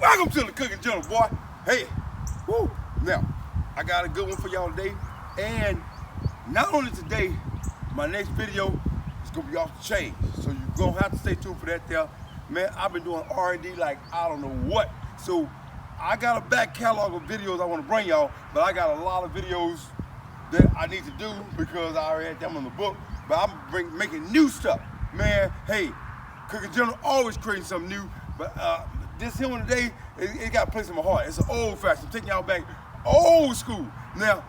Welcome to the Cooking General, boy. Hey, woo. Now, I got a good one for y'all today. And not only today, my next video is gonna be off the chain. So you're gonna have to stay tuned for that there. Man, I've been doing R&D like I don't know what. So I got a back catalog of videos I wanna bring y'all, but I got a lot of videos that I need to do because I already had them in the book. But I'm making new stuff. Man, hey, Cooking General always creating something new, but this here one today, it got a place in my heart. It's an old fashioned. I'm taking y'all back old school. Now,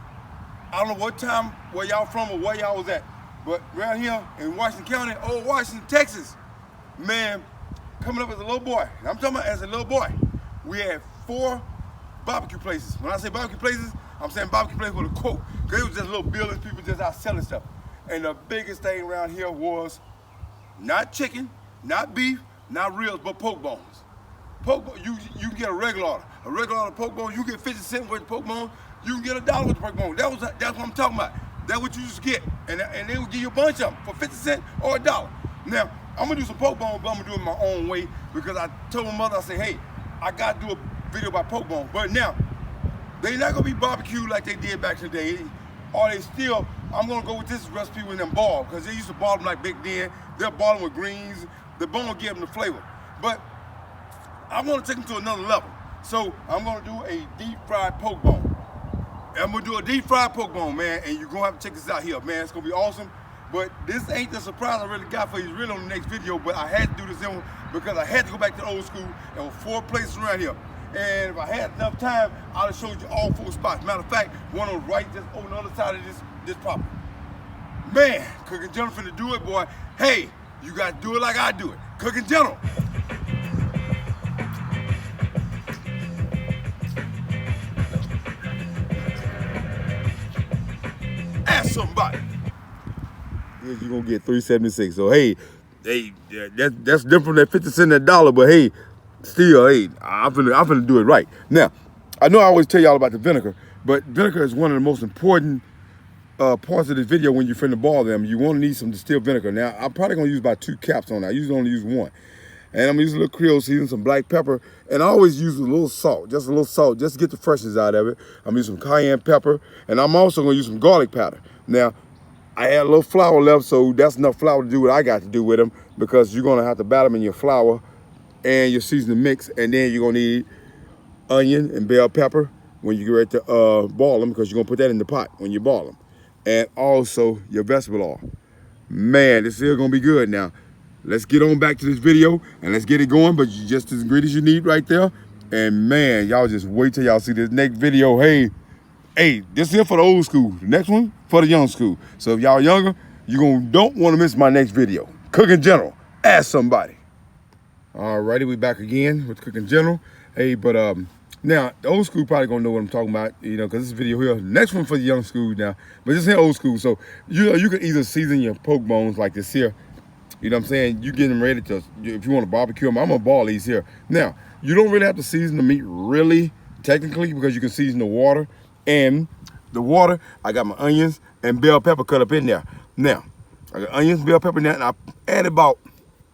I don't know what time, where y'all from or where y'all was at, but around here in Washington County, old Washington, Texas, man, coming up as a little boy, I'm talking about as a little boy, we had 4 barbecue places. When I say barbecue places, I'm saying barbecue places with a quote, because it was just little buildings, people just out selling stuff. And the biggest thing around here was not chicken, not beef, not ribs, but poke bones. You can get a regular order poke bone. You get 50 cents worth of poke bone. You can get $1 worth of poke bone. That's what I'm talking about. That's what you used to get, and they will give you a bunch of them for 50 cents or $1. Now I'm gonna do some poke bone, but I'm gonna do it my own way because I told my mother, I said, hey, I gotta do a video about poke bone. But now they not gonna be barbecue like they did back in the day, or they still. I'm gonna go with this recipe with them ball because they used to ball them like back then. They'll ball them with greens. The bone will give them the flavor, but I want to take them to another level. So I'm gonna do a deep fried poke bone. I'm gonna do a deep fried poke bone, man, and you're gonna have to check this out here, man. It's gonna be awesome. But this ain't the surprise I really got for you. It's really on the next video, but I had to do this one because I had to go back to the old school. There were 4 places around here. And if I had enough time, I'd have showed you all 4 spots. Matter of fact, one on the right, just on the other side of this property. Man, Cooking General finna do it, boy. Hey, you gotta do it like I do it. Cooking General. Ask somebody. You're gonna get $3.76. So hey, that's different than 50 cents a dollar, but hey, still, hey, I'm finna do it right. Now, I know I always tell y'all about the vinegar, but vinegar is one of the most important parts of this video when you're finna ball them. You wanna need some distilled vinegar. Now, I'm probably gonna use about 2 caps on that. I usually only use 1. And I'm gonna use a little Creole season, some black pepper, and I always use a little salt, just to get the freshness out of it. I'm gonna use some cayenne pepper, and I'm also gonna use some garlic powder. Now, I had a little flour left, so that's enough flour to do what I got to do with them because you're gonna have to batter them in your flour and your seasoning mix, and then you're gonna need onion and bell pepper when you get ready to ball them because you're gonna put that in the pot when you ball them. And also your vegetable oil. Man, this is gonna be good. Now, let's get on back to this video and let's get it going, but you just as ingredients you need right there. And man, y'all just wait till y'all see this next video. Hey, this is for the old school. The next one for the young school. So if y'all younger, you don't want to miss my next video. Cooking General, ask somebody. Alrighty, we back again with Cooking General. Hey, but now the old school probably gonna know what I'm talking about, you know, because this video here. Next one for the young school now, but this is old school. So you can either season your poke bones like this here. You know what I'm saying? You get them ready to, if you want to barbecue them, I'm gonna ball these here. Now, you don't really have to season the meat really, technically, because you can season the water. And the water, I got my onions and bell pepper cut up in there. Now, I got onions, bell pepper in there, and I add about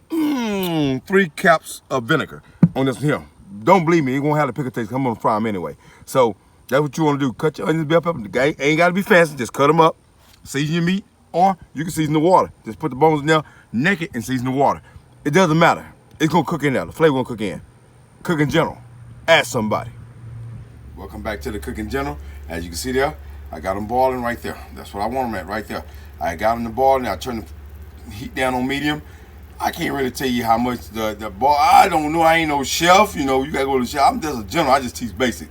3 caps of vinegar on this here. Don't believe me, you're gonna have to pick a taste, I'm gonna fry them anyway. So, that's what you wanna do. Cut your onions, bell pepper. Ain't gotta be fancy, just cut them up, season your meat, or you can season the water. Just put the bones in there, naked, and season the water. It doesn't matter. It's gonna cook in there. The flavor gonna cook in. Cooking General, ask somebody. Welcome back to the Cooking General. As you can see there, I got them boiling right there. That's what I want them at right there. I got them to boil, and I turn the heat down on medium. I can't really tell you how much the boil. I don't know. I ain't no chef. You know, you gotta go to the chef. I'm just a general. I just teach basic.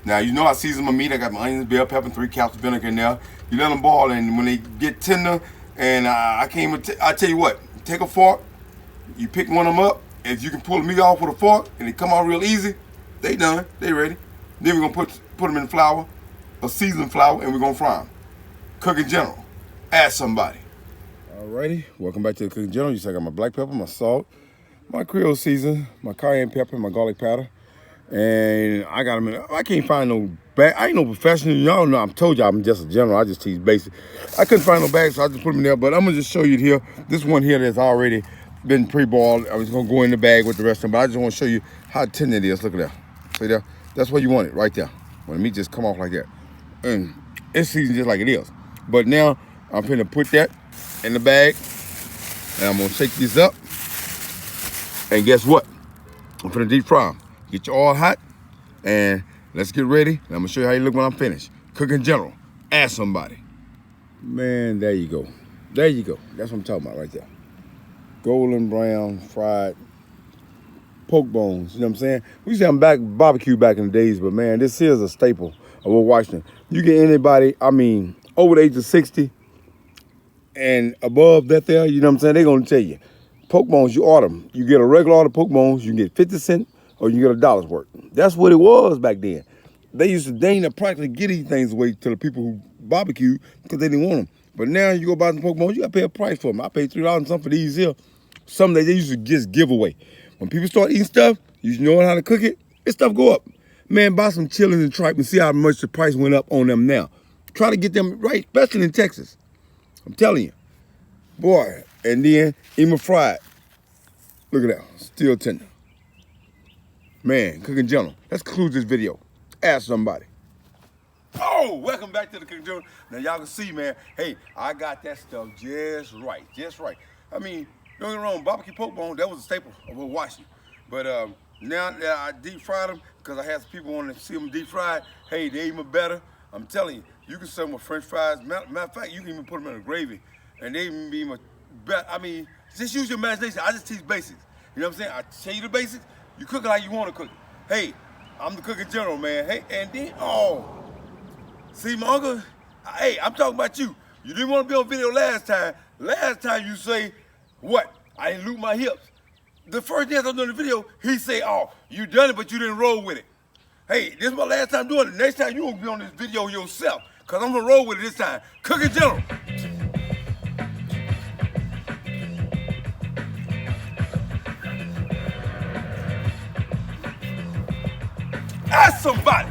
Now, you know I season my meat. I got my onions, bell pepper, and 3 caps of vinegar in there. You let them boil, and when they get tender, and I tell you what, take a fork, you pick one of them up. If you can pull the meat off with a fork, and they come out real easy, they done. They ready. Then we're gonna put them in flour, a seasoned flour, and we're gonna fry them. Cooking General, ask somebody. Alrighty, welcome back to the Cooking General. You see I got my black pepper, my salt, my Creole season, my cayenne pepper, my garlic powder, and I got them in. I can't find no bag. I ain't no professional. Y'all know. I told y'all I'm just a general. I just teach basic. I couldn't find no bags, so I just put them in there. But I'm gonna just show you here. This one here that's already been pre-boiled. I was gonna go in the bag with the rest of them, but I just want to show you how tender it is. Look at that. See there? That's where you want it, right there. When the meat just come off like that. And it's seasoned just like it is. But now I'm gonna put that in the bag, and I'm gonna shake these up. And guess what? I'm gonna deep fry them. Get your oil hot, and let's get ready. And I'm gonna show you how you look when I'm finished. Cooking General. Ask somebody. Man, there you go. There you go. That's what I'm talking about right there. Golden brown fried poke bones. You know what I'm saying? We used to have barbecue back in the days, but man, this is a staple of Old Washington. You get anybody, I mean, over the age of 60 and above that there, you know what I'm saying? They're gonna tell you, poke bones, you order them. You get a regular order poke bones, you can get 50 cents or you can get $1 worth. That's what it was back then. They ain't practically get these things away to the people who barbecue because they didn't want them. But now you go buy some poke bones, you gotta pay a price for them. I paid $3 and something for these here. Some they used to just give away. When people start eating stuff, you know how to cook it, this stuff go up. Man, buy some chillings and tripe and see how much the price went up on them now. Try to get them right, especially in Texas. I'm telling you. Boy, and then even fried. Look at that, still tender. Man, Cooking General. Let's conclude this video. Ask somebody. Oh, welcome back to the Cooking General. Now y'all can see, man, hey, I got that stuff just right, just right. I mean, don't get me wrong, barbecue poke bone, that was a staple of Old Washington. But now that I deep fried them, because I had some people wanting to see them deep fried, hey, they even better. I'm telling you, you can serve them with French fries. Matter of fact, you can even put them in a gravy, and they even be better. I mean, just use your imagination. I just teach basics. You know what I'm saying? I tell you the basics, you cook it like you want to cook it. Hey, I'm the Cooking General, man. Hey, and then, see, my uncle, hey, I'm talking about you. You didn't want to be on video last time. Last time you say, what? I didn't loop my hips. The first day I was doing the video, he say, oh, you done it, but you didn't roll with it. Hey, this is my last time doing it. Next time you gonna be on this video yourself, because I'm gonna roll with it this time. Cooking General. Ask somebody.